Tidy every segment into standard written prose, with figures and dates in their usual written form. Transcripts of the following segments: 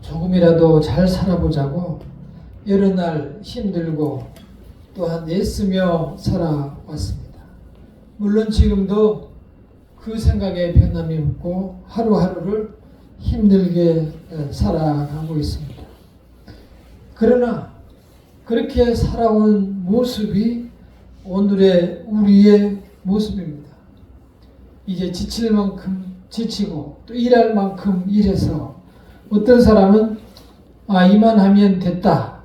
조금이라도 잘 살아보자고 여러 날 힘들고 또한 애쓰며 살아왔습니다. 물론 지금도 그 생각에 변함이 없고 하루하루를 힘들게 살아가고 있습니다. 그러나 그렇게 살아온 모습이 오늘의 우리의 모습입니다. 이제 지칠 만큼 지치고 또 일할 만큼 일해서 어떤 사람은 이만하면 됐다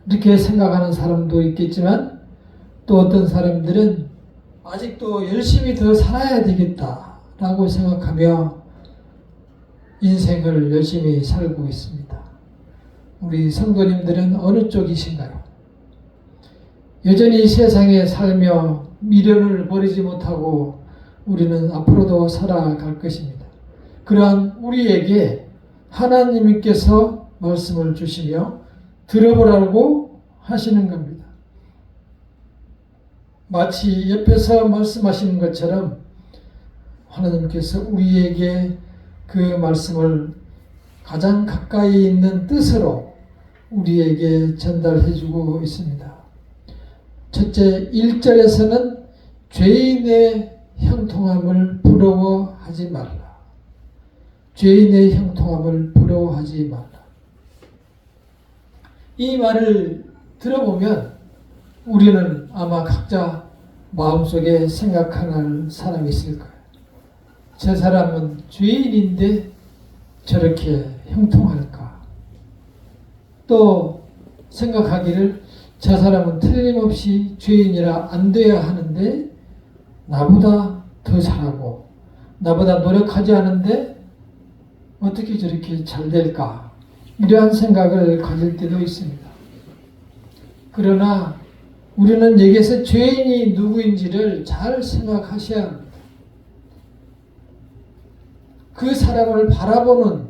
이렇게 생각하는 사람도 있겠지만 또 어떤 사람들은 아직도 열심히 더 살아야 되겠다 라고 생각하며 인생을 열심히 살고 있습니다. 우리 성도님들은 어느 쪽이신가요? 여전히 세상에 살며 미련을 버리지 못하고 우리는 앞으로도 살아갈 것입니다. 그러한 우리에게 하나님께서 말씀을 주시며 들어보라고 하시는 겁니다. 마치 옆에서 말씀하시는 것처럼 하나님께서 우리에게 그 말씀을 가장 가까이 있는 뜻으로 우리에게 전달해 주고 있습니다. 첫째 1절에서는 죄인의 형통함을 부러워하지 말라. 죄인의 형통함을 부러워하지 말라. 이 말을 들어보면 우리는 아마 각자 마음속에 생각하는 사람이 있을 거예요. 저 사람은 죄인인데 저렇게 형통할까? 또 생각하기를 저 사람은 틀림없이 죄인이라 안 돼야 하는데 나보다 더 잘하고 나보다 노력하지 않은데 어떻게 저렇게 잘 될까? 이러한 생각을 가질 때도 있습니다. 그러나 우리는 여기에서 죄인이 누구인지를 잘 생각하셔야 합니다. 그 사람을 바라보는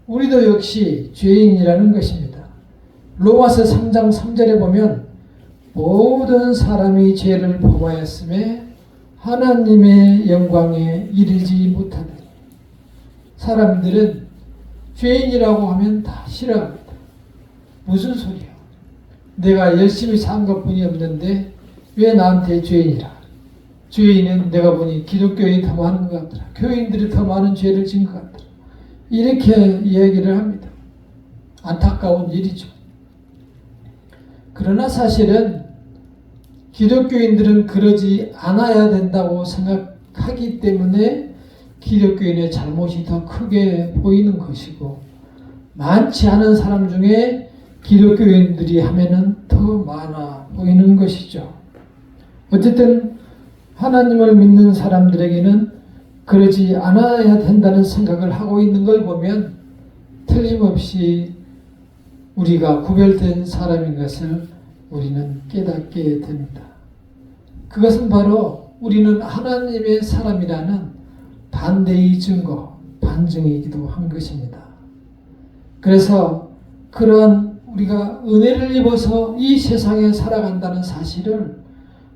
우리도 역시 죄인이라는 것입니다. 로마서 3장 3절에 보면 모든 사람이 죄를 범하였음에 하나님의 영광에 이르지 못하더니 사람들은 죄인이라고 하면 다 싫어합니다. 무슨 소리야? 내가 열심히 산 것뿐이 없는데 왜 나한테 죄인이라? 죄인은 내가 보니 기독교인이 더 많은 것 같더라. 교인들이 더 많은 죄를 지은 것 같더라. 이렇게 이야기를 합니다. 안타까운 일이죠. 그러나 사실은 기독교인들은 그러지 않아야 된다고 생각하기 때문에 기독교인의 잘못이 더 크게 보이는 것이고 많지 않은 사람 중에 기독교인들이 하면은 더 많아 보이는 것이죠. 어쨌든 하나님을 믿는 사람들에게는 그러지 않아야 된다는 생각을 하고 있는 걸 보면 틀림없이 우리가 구별된 사람인 것을 우리는 깨닫게 됩니다. 그것은 바로 우리는 하나님의 사람이라는 반대의 증거, 반증이기도 한 것입니다. 그래서 그러한 우리가 은혜를 입어서 이 세상에 살아간다는 사실을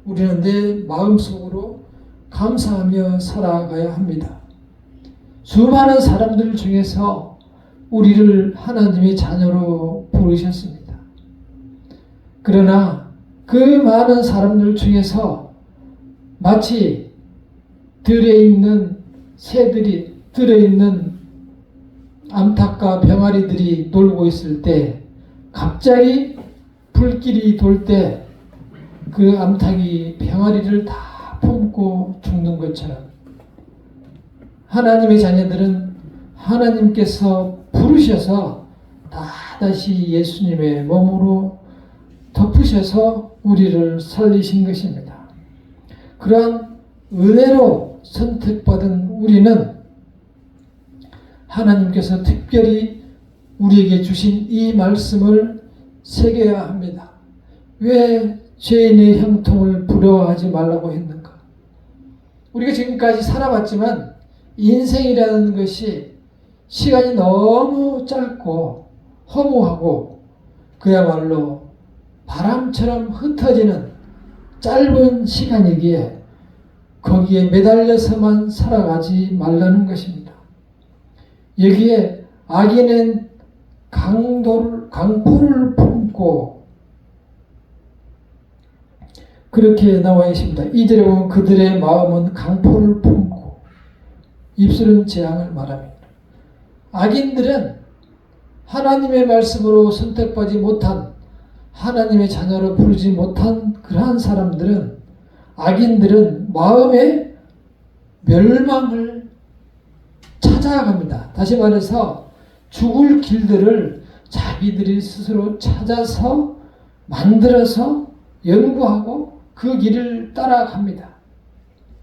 우리는 내 마음속으로 감사하며 살아가야 합니다. 수많은 사람들 중에서 우리를 하나님의 자녀로 부르셨습니다. 그러나 그 많은 사람들 중에서 마치 들에 있는 새들이, 들에 있는 암탉과 병아리들이 놀고 있을 때 갑자기 불길이 돌 때 그 암탉이 병아리를 다 품고 죽는 것처럼 하나님의 자녀들은 하나님께서 부르셔서 다시 예수님의 몸으로 덮으셔서 우리를 살리신 것입니다. 그러한 은혜로 선택받은 우리는 하나님께서 특별히 우리에게 주신 이 말씀을 새겨야 합니다. 왜 죄인의 형통을 부러워하지 말라고 했는가? 우리가 지금까지 살아왔지만 인생이라는 것이 시간이 너무 짧고 허무하고 그야말로 바람처럼 흩어지는 짧은 시간이기에 거기에 매달려서만 살아가지 말라는 것입니다. 여기에 악인은 강포를 품고 그렇게 나와 있습니다. 2절에 보면 그들의 마음은 강포를 품고 입술은 재앙을 말합니다. 악인들은 하나님의 말씀으로 선택받지 못한 하나님의 자녀로 부르지 못한 그러한 사람들은 악인들은 마음의 멸망을 찾아갑니다. 다시 말해서 죽을 길들을 자기들이 스스로 찾아서 만들어서 연구하고 그 길을 따라갑니다.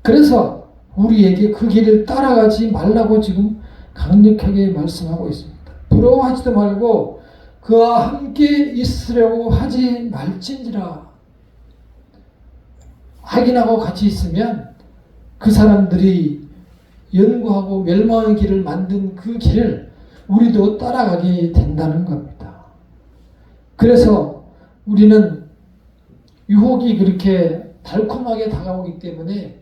그래서 우리에게 그 길을 따라가지 말라고 지금 강력하게 말씀하고 있습니다. 부러워하지도 말고 그와 함께 있으려고 하지 말진지라. 악인하고 같이 있으면 그 사람들이 연구하고 멸망의 길을 만든 그 길을 우리도 따라가게 된다는 겁니다. 그래서 우리는 유혹이 그렇게 달콤하게 다가오기 때문에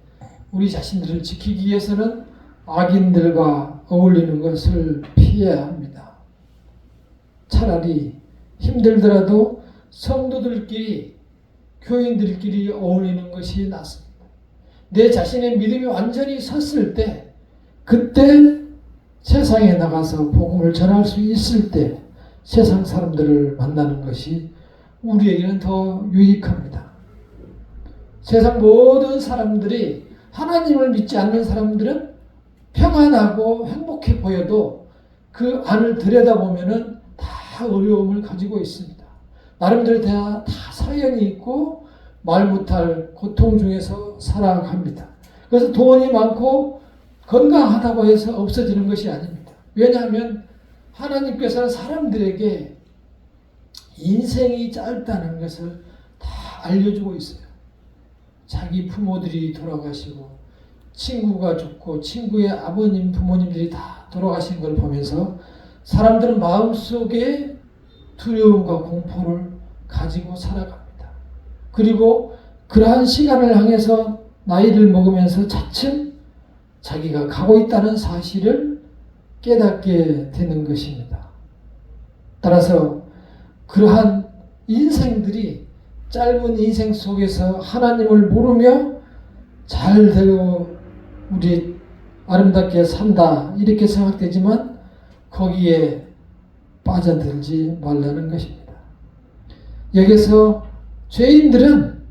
우리 자신들을 지키기 위해서는 악인들과 어울리는 것을 피해야 합니다. 차라리 힘들더라도 성도들끼리 교인들끼리 어울리는 것이 낫습니다. 내 자신의 믿음이 완전히 섰을 때 그때 세상에 나가서 복음을 전할 수 있을 때 세상 사람들을 만나는 것이 우리에게는 더 유익합니다. 세상 모든 사람들이 하나님을 믿지 않는 사람들은 평안하고 행복해 보여도 그 안을 들여다보면은 다 어려움을 가지고 있습니다. 나름대로 다 사연이 있고 말 못할 고통 중에서 살아갑니다. 그래서 돈이 많고 건강하다고 해서 없어지는 것이 아닙니다. 왜냐하면 하나님께서는 사람들에게 인생이 짧다는 것을 다 알려주고 있어요. 자기 부모들이 돌아가시고 친구가 죽고 친구의 아버님 부모님들이 다 돌아가신 걸 보면서 사람들은 마음속에 두려움과 공포를 가지고 살아갑니다. 그리고 그러한 시간을 향해서 나이를 먹으면서 차츰 자기가 가고 있다는 사실을 깨닫게 되는 것입니다. 따라서 그러한 인생들이 짧은 인생 속에서 하나님을 모르며 잘 되고 우리 아름답게 산다 이렇게 생각되지만 거기에 빠져들지 말라는 것입니다. 여기서 죄인들은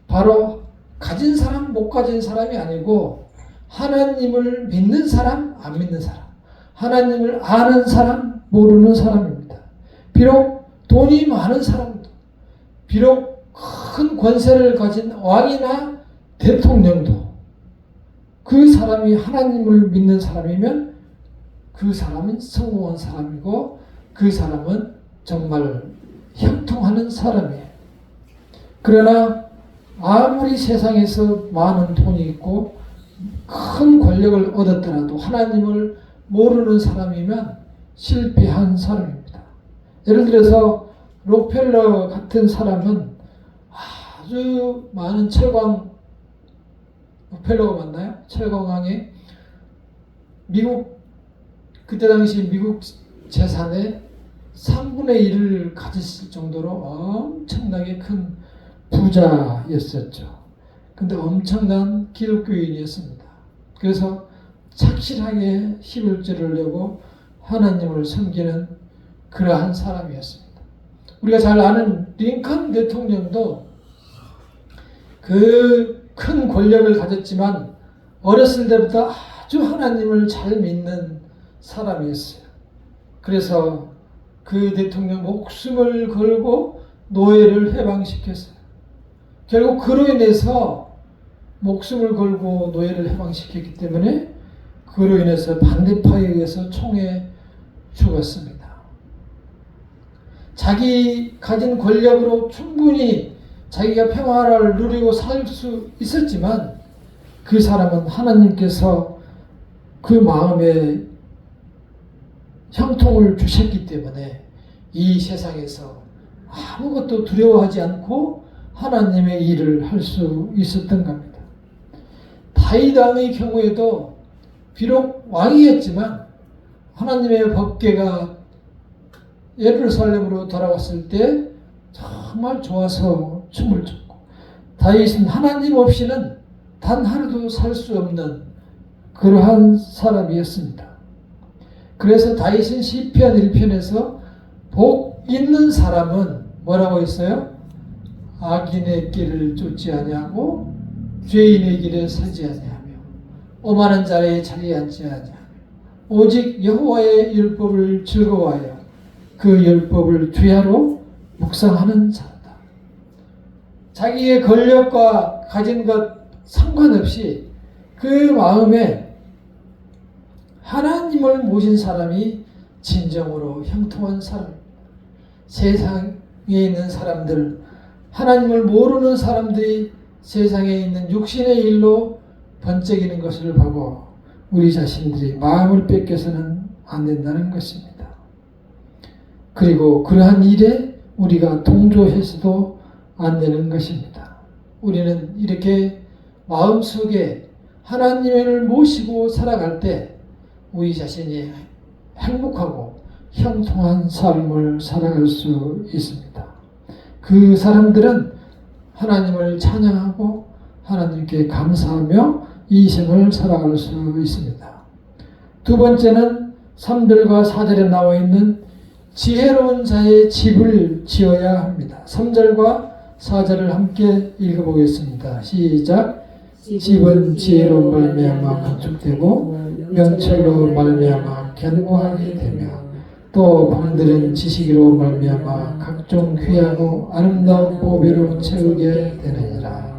바로 가진 사람 못 가진 사람이 아니고 하나님을 믿는 사람 안 믿는 사람, 하나님을 아는 사람 모르는 사람입니다. 비록 돈이 많은 사람도, 비록 큰 권세를 가진 왕이나 대통령도 그 사람이 하나님을 믿는 사람이면 그 사람은 성공한 사람이고 그 사람은 정말 형통하는 사람이에요. 그러나 아무리 세상에서 많은 돈이 있고 큰 권력을 얻었더라도 하나님을 모르는 사람이면 실패한 사람입니다. 예를 들어서 록펠러 같은 사람은 아주 많은 철강, 록펠러가 맞나요? 철강왕의 미국, 그때 당시 미국 재산의 3분의 1을 가졌을 정도로 엄청나게 큰 부자였었죠. 근데 엄청난 기독교인이었습니다. 그래서 착실하게 11조를 내고 하나님을 섬기는 그러한 사람이었습니다. 우리가 잘 아는 링컨 대통령도 그 큰 권력을 가졌지만 어렸을 때부터 아주 하나님을 잘 믿는 사람이었어요. 그래서 그 대통령 목숨을 걸고 노예를 해방시켰어요. 결국 그로 인해서 목숨을 걸고 노예를 해방시켰기 때문에 그로 인해서 반대파에 의해서 총에 죽었습니다. 자기 가진 권력으로 충분히 자기가 평화를 누리고 살 수 있었지만 그 사람은 하나님께서 그 마음에 형통을 주셨기 때문에 이 세상에서 아무것도 두려워하지 않고 하나님의 일을 할 수 있었던 겁니다. 다 다윗 왕의 경우에도 비록 왕이었지만 하나님의 법궤가 예루살렘으로 돌아왔을 때 정말 좋아서 춤을 췄고, 다윗은 하나님 없이는 단 하루도 살 수 없는 그러한 사람이었습니다. 그래서 다윗은 시편 1편에서 복 있는 사람은 뭐라고 했어요? 악인의 길을 쫓지 아니하고 죄인의 길에 서지 아니하며 오만한 자리에 자리에 앉지 아니하며 오직 여호와의 율법을 즐거워하여 그 율법을 주야로 묵상하는 자다. 자기의 권력과 가진 것 상관없이 그 마음에 하나님을 모신 사람이 진정으로 형통한 사람. 세상에 있는 사람들, 하나님을 모르는 사람들이 세상에 있는 육신의 일로 번쩍이는 것을 보고 우리 자신들이 마음을 뺏겨서는 안 된다는 것입니다. 그리고 그러한 일에 우리가 동조해서도 안 되는 것입니다. 우리는 이렇게 마음속에 하나님을 모시고 살아갈 때 우리 자신이 행복하고 형통한 삶을 살아갈 수 있습니다. 그 사람들은 하나님을 찬양하고 하나님께 감사하며 이 생을 살아갈 수 있습니다. 두 번째는 3절과 4절에 나와 있는 지혜로운 자의 집을 지어야 합니다. 3절과 4절을 함께 읽어보겠습니다. 시작. 집은 지혜로 말미암아 건축되고 명철로 말미암아 견고하게 되며 또 방들은 지식으로 말미암아 각종 귀하고 아름다운 보배로 채우게 되느니라.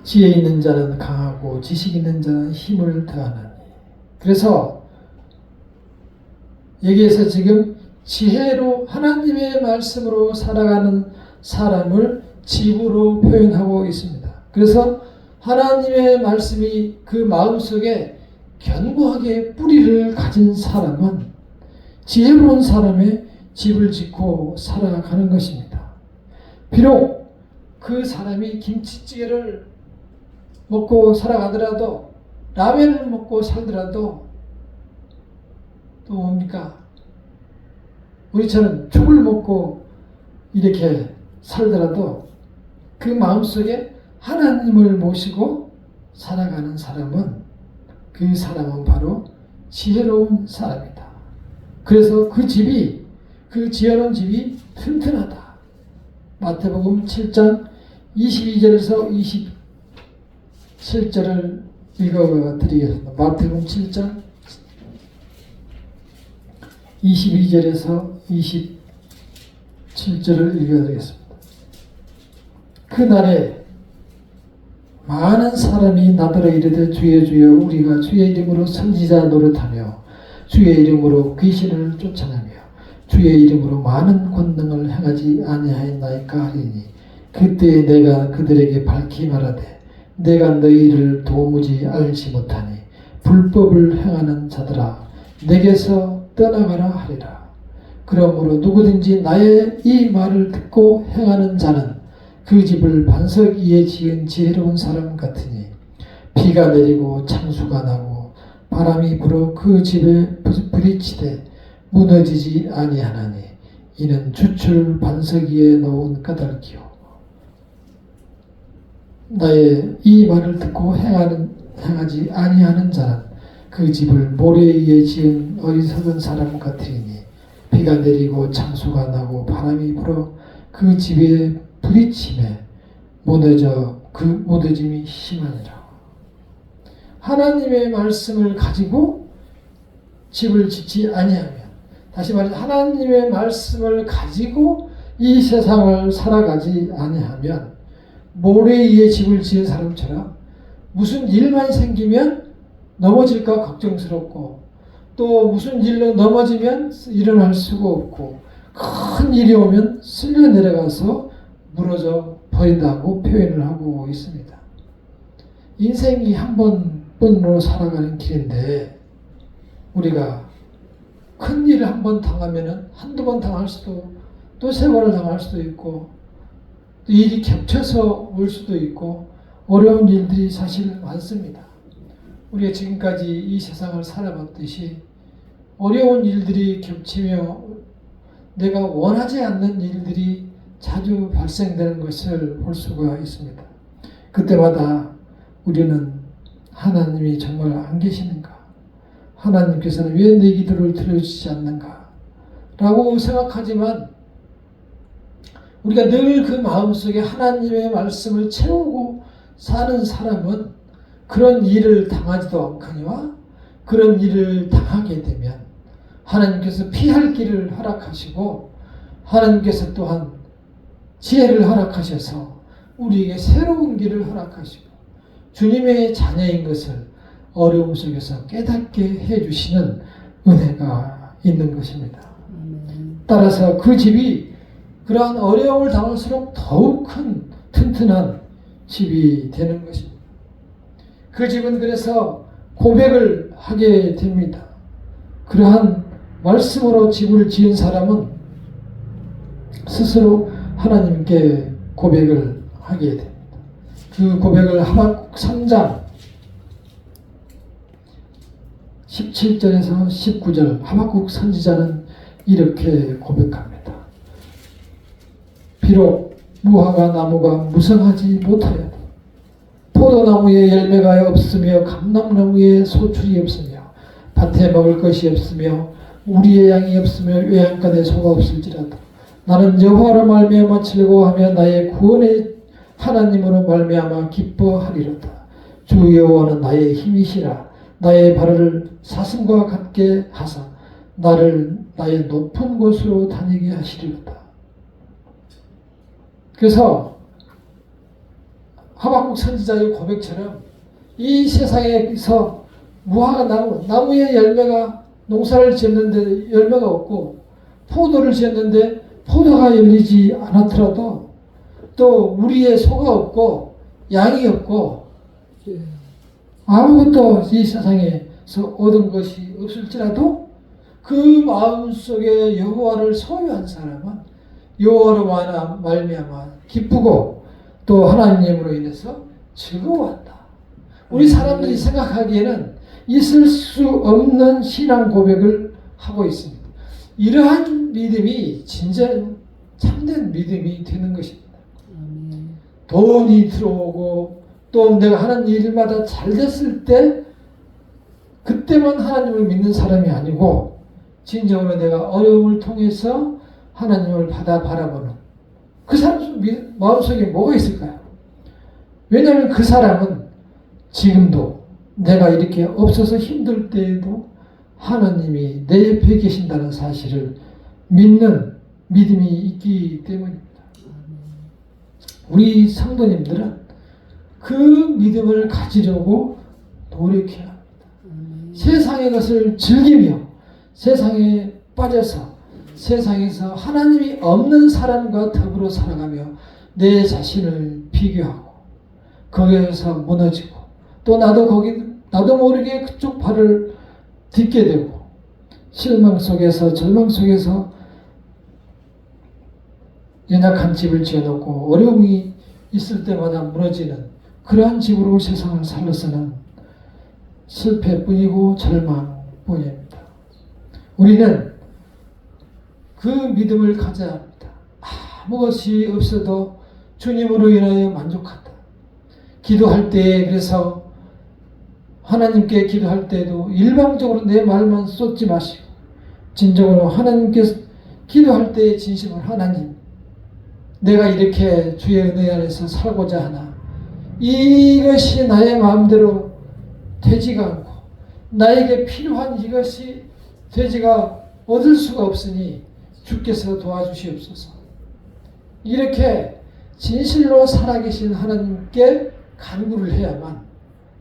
지혜 있는 자는 강하고 지식 있는 자는 힘을 더하느니. 그래서 여기에서 지금 지혜로 하나님의 말씀으로 살아가는 사람을 집으로 표현하고 있습니다. 그래서 하나님의 말씀이 그 마음속에 견고하게 뿌리를 가진 사람은 지혜로운 사람의 집을 짓고 살아가는 것입니다. 비록 그 사람이 김치찌개를 먹고 살아가더라도, 라면을 먹고 살더라도 또 뭡니까? 우리처럼 죽을 먹고 이렇게 살더라도 그 마음속에 하나님을 모시고 살아가는 사람은, 그 사람은 바로 지혜로운 사람이다. 그래서 그 집이, 그 지어놓은 집이 튼튼하다. 마태복음 7장 22절에서 27절을 읽어드리겠습니다. 마태복음 7장 22절에서 27절을 읽어드리겠습니다. 그날에 많은 사람이 나더러 이르되 주여 주여 우리가 주의 이름으로 선지자 노릇하며 주의 이름으로 귀신을 쫓아내며 주의 이름으로 많은 권능을 행하지 아니하였나이까 하리니 그때 내가 그들에게 밝히 말하되 내가 너희를 도무지 알지 못하니 불법을 행하는 자들아 내게서 떠나가라 하리라. 그러므로 누구든지 나의 이 말을 듣고 행하는 자는 그 집을 반석 위에 지은 지혜로운 사람 같으니 비가 내리고 창수가 나고 바람이 불어 그 집에 부딪히되 무너지지 아니하나니 이는 주출 반석 위에 놓은 까닭이요 나의 이 말을 듣고 행하지 아니하는 자는 그 집을 모래 위에 지은 어리석은 사람 같으니 비가 내리고 창수가 나고 바람이 불어 그 집에 부딪힘에 무너져 그 무너짐이 심하니라. 하나님의 말씀을 가지고 집을 짓지 아니하면, 다시 말해서 하나님의 말씀을 가지고 이 세상을 살아가지 아니하면 모래 위에 집을 지은 사람처럼 무슨 일만 생기면 넘어질까 걱정스럽고 또 무슨 일로 넘어지면 일어날 수가 없고 큰 일이 오면 쓸려 내려가서 무너져 버린다고 표현을 하고 있습니다. 인생이 한 번뿐으로 살아가는 길인데 우리가 큰 일을 한 번 당하면은 한두 번 당할 수도, 또 세 번을 당할 수도 있고 또 일이 겹쳐서 올 수도 있고 어려운 일들이 사실 많습니다. 우리가 지금까지 이 세상을 살아봤듯이 어려운 일들이 겹치며 내가 원하지 않는 일들이 자주 발생되는 것을 볼 수가 있습니다. 그때마다 우리는 하나님이 정말 안 계시는가? 하나님께서는 왜 내 기도를 들어주시지 않는가? 라고 생각하지만 우리가 늘 그 마음속에 하나님의 말씀을 채우고 사는 사람은 그런 일을 당하지도 않거니와 그런 일을 당하게 되면 하나님께서 피할 길을 허락하시고 하나님께서 또한 지혜를 허락하셔서 우리에게 새로운 길을 허락하시고 주님의 자녀인 것을 어려움 속에서 깨닫게 해주시는 은혜가 있는 것입니다. 따라서 그 집이 그러한 어려움을 당할수록 더욱 큰 튼튼한 집이 되는 것입니다. 그 집은 그래서 고백을 하게 됩니다. 그러한 말씀으로 집을 지은 사람은 스스로 하나님께 고백을 하게 됩니다. 그 고백을 하박국 3장 17절에서 19절 하박국 선지자는 이렇게 고백합니다. 비록 무화과 나무가 무성하지 못하여도 포도나무에 열매가 없으며 감람나무에 소출이 없으며 밭에 먹을 것이 없으며 우리의 양이 없으며 외양간에 소가 없을지라도 나는 여호와로 말미암아 즐거워하며 나의 구원의 하나님으로 말미암아 기뻐하리로다. 주 여호와는 나의 힘이시라. 나의 발을 사슴과 같게 하사 나를 나의 높은 곳으로 다니게 하시리로다. 그래서 하박국 선지자의 고백처럼 이 세상에서 무화과 나무의 열매가 농사를 지었는데 열매가 없고 포도를 지었는데 포도가 열리지 않았더라도 또 우리의 소가 없고 양이 없고 아무것도 이 세상에서 얻은 것이 없을지라도 그 마음속에 여호와를 소유한 사람은 여호와로 말미암아 기쁘고 또 하나님으로 인해서 즐거워한다. 우리 사람들이 생각하기에는 있을 수 없는 신앙 고백을 하고 있습니다. 이러한 믿음이 진짜 참된 믿음이 되는 것입니다. 돈이 들어오고 또 내가 하는 일마다 잘 됐을 때 그때만 하나님을 믿는 사람이 아니고 진정으로 내가 어려움을 통해서 하나님을 바라보는 그 사람 마음속에 뭐가 있을까요? 왜냐하면 그 사람은 지금도 내가 이렇게 없어서 힘들 때에도 하나님이 내 옆에 계신다는 사실을 믿는 믿음이 있기 때문입니다. 우리 성도님들은 그 믿음을 가지려고 노력해야 합니다. 세상의 것을 즐기며 세상에 빠져서 세상에서 하나님이 없는 사람과 더불어 살아가며 내 자신을 비교하고 거기에서 무너지고 또 나도 모르게 그쪽 발을 딛게 되고 실망 속에서 절망 속에서 연약한 집을 지어놓고 어려움이 있을 때마다 무너지는 그러한 집으로 세상을 살아서는 실패뿐이고 절망뿐입니다. 우리는 그 믿음을 가져야 합니다. 아무것이 없어도 주님으로 인하여 만족한다. 기도할 때에 그래서 하나님께 기도할 때도 일방적으로 내 말만 쏟지 마시고 진정으로 하나님께 기도할 때의 진심을 하나님 내가 이렇게 주의 은혜 안에서 살고자 하나 이것이 나의 마음대로 되지가 않고 나에게 필요한 이것이 되지가 얻을 수가 없으니 주께서 도와주시옵소서. 이렇게 진실로 살아계신 하나님께 간구를 해야만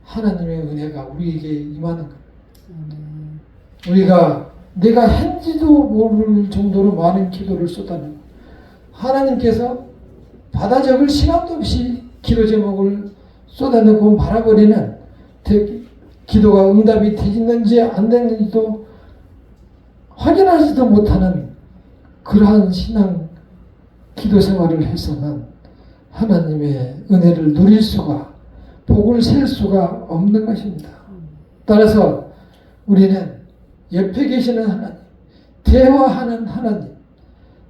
하나님의 은혜가 우리에게 임하는 겁니다. 우리가 내가 했는지도 모를 정도로 많은 기도를 쏟아내고 하나님께서 받아 적을 시간도 없이 기도 제목을 쏟아내고 말아버리는 기도가 응답이 되는지 안 되는지도 확인하지도 못하는 그러한 신앙 기도 생활을 해서는 하나님의 은혜를 누릴 수가 복을 셀 수가 없는 것입니다. 따라서 우리는 옆에 계시는 하나님, 대화하는 하나님,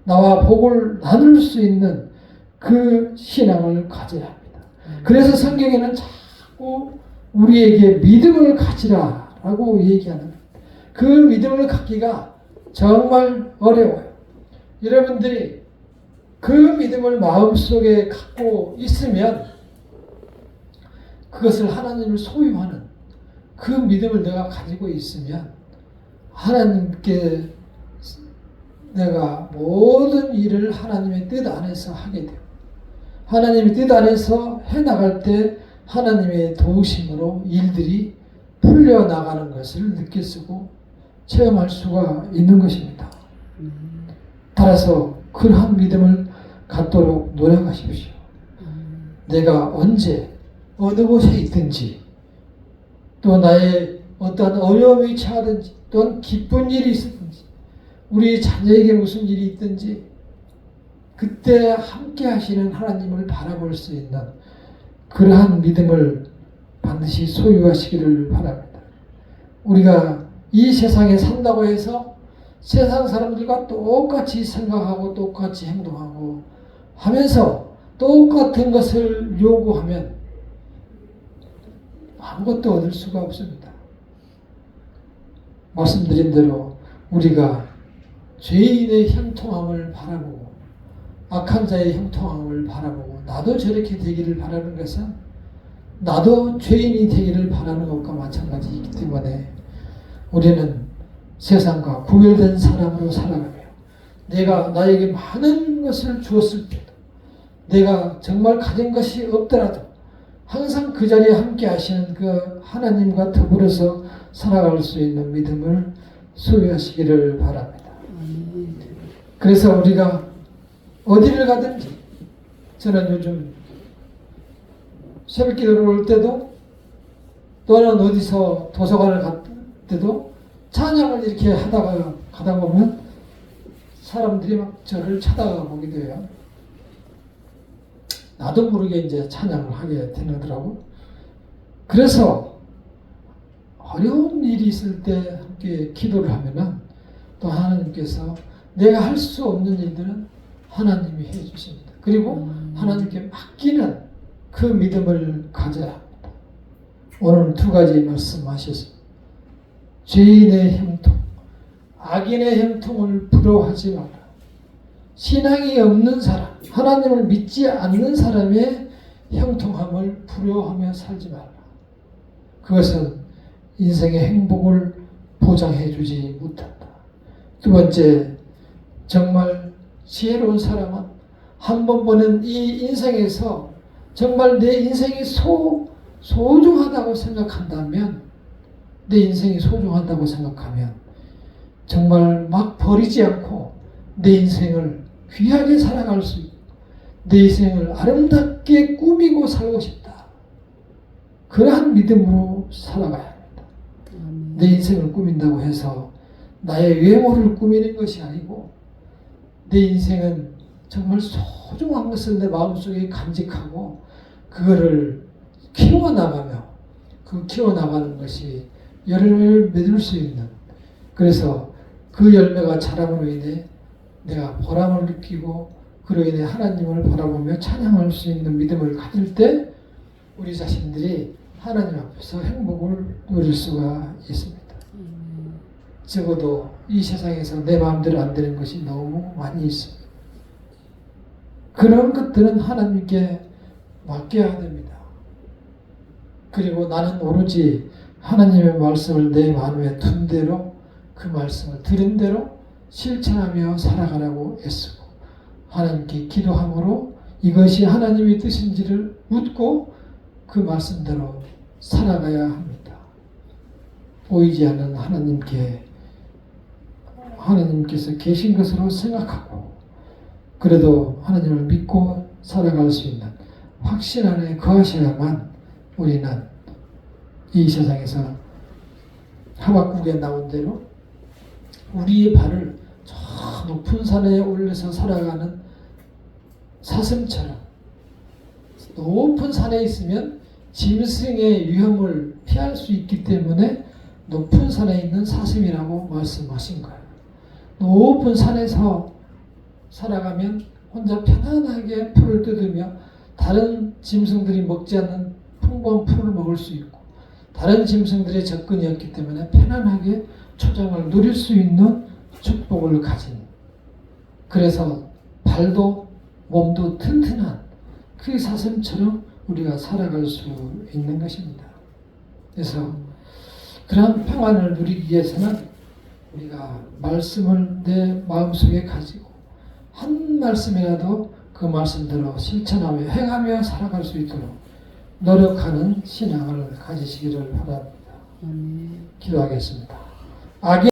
나와 복을 나눌 수 있는 그 신앙을 가져야 합니다. 그래서 성경에는 자꾸 우리에게 믿음을 가지라라고 얘기하는 겁니다. 그 믿음을 갖기가 정말 어려워요. 여러분들이 그 믿음을 마음속에 갖고 있으면 그것을 하나님을 소유하는 그 믿음을 내가 가지고 있으면 하나님께 내가 모든 일을 하나님의 뜻 안에서 하게 돼요. 하나님의 뜻 안에서 해나갈 때 하나님의 도우심으로 일들이 풀려나가는 것을 느낄 수고 체험할 수가 있는 것입니다. 따라서 그러한 믿음을 갖도록 노력하십시오. 내가 언제 어느 곳에 있든지 또 나의 어떠한 어려움이 처하든지 또한 기쁜 일이 있었든지 우리 자녀에게 무슨 일이 있든지 그때 함께 하시는 하나님을 바라볼 수 있는 그러한 믿음을 반드시 소유하시기를 바랍니다. 우리가 이 세상에 산다고 해서 세상 사람들과 똑같이 생각하고 똑같이 행동하고 하면서 똑같은 것을 요구하면 아무것도 얻을 수가 없습니다. 말씀드린 대로 우리가 죄인의 형통함을 바라보고 악한 자의 형통함을 바라보고 나도 저렇게 되기를 바라는 것은 나도 죄인이 되기를 바라는 것과 마찬가지이기 때문에 우리는 세상과 구별된 사람으로 살아가며 내가 나에게 많은 것을 주었을 때도 내가 정말 가진 것이 없더라도 항상 그 자리에 함께 하시는 그 하나님과 더불어서 살아갈 수 있는 믿음을 소유하시기를 바랍니다. 그래서 우리가 어디를 가든지 저는 요즘 새벽 기도를 올 때도 또는 어디서 도서관을 갈 때도 찬양을 이렇게 가다 보면 사람들이 막 저를 쳐다보기도 해요. 나도 모르게 이제 찬양을 하게 되더라고. 그래서 어려운 일이 있을 때 함께 기도를 하면은 또 하나님께서 내가 할 수 없는 일들은 하나님이 해주십니다. 그리고 하나님께 맡기는 그 믿음을 가져야 합니다. 오늘 두 가지 말씀하셨습니다. 죄인의 형통, 악인의 형통을 부러워하지 마라. 신앙이 없는 사람, 하나님을 믿지 않는 사람의 형통함을 부러워하며 살지 마라. 그것은 인생의 행복을 보장해 주지 못한다. 두 번째, 정말 지혜로운 사람은 한 번 보는 이 인생에서 정말 내 인생이 소중하다고 생각한다면 내 인생이 소중하다고 생각하면 정말 막 버리지 않고 내 인생을 귀하게 살아갈 수 있고 내 인생을 아름답게 꾸미고 살고 싶다. 그러한 믿음으로 살아가야 합니다. 내 인생을 꾸민다고 해서 나의 외모를 꾸미는 것이 아니고 내 인생은 정말 소중한 것을 내 마음속에 간직하고 그거를 키워나가며 그 키워나가는 것이 열매를 맺을 수 있는 그래서 그 열매가 자람으로 인해 내가 보람을 느끼고 그로 인해 하나님을 바라보며 찬양할 수 있는 믿음을 가질 때 우리 자신들이 하나님 앞에서 행복을 누릴 수가 있습니다. 적어도 이 세상에서 내 마음대로 안 되는 것이 너무 많이 있습니다. 그런 것들은 하나님께 맡겨야 됩니다. 그리고 나는 오로지 하나님의 말씀을 내 마음에 둔 대로 그 말씀을 들은 대로 실천하며 살아가라고 애쓰고 하나님께 기도함으로 이것이 하나님의 뜻인지를 묻고 그 말씀대로 살아가야 합니다. 보이지 않는 하나님께서 계신 것으로 생각하고 그래도 하나님을 믿고 살아갈 수 있는 확신 안에 거하셔야만 우리는 이 세상에서 하박국에 나온 대로 우리의 발을 저 높은 산에 올려서 살아가는 사슴처럼 높은 산에 있으면 짐승의 위험을 피할 수 있기 때문에 높은 산에 있는 사슴이라고 말씀하신 거예요. 높은 산에서 살아가면 혼자 편안하게 풀을 뜯으며 다른 짐승들이 먹지 않는 풍부한 풀을 먹을 수 있고 다른 짐승들의 접근이 없기 때문에 편안하게 초장을 누릴 수 있는 축복을 가진, 그래서 발도 몸도 튼튼한 그 사슴처럼 우리가 살아갈 수 있는 것입니다. 그래서 그런 평안을 누리기 위해서는 우리가 말씀을 내 마음속에 가지고 한 말씀이라도 그 말씀대로 실천하며 행하며 살아갈 수 있도록 노력하는 신앙을 가지시기를 바랍니다. 기도하겠습니다. 악의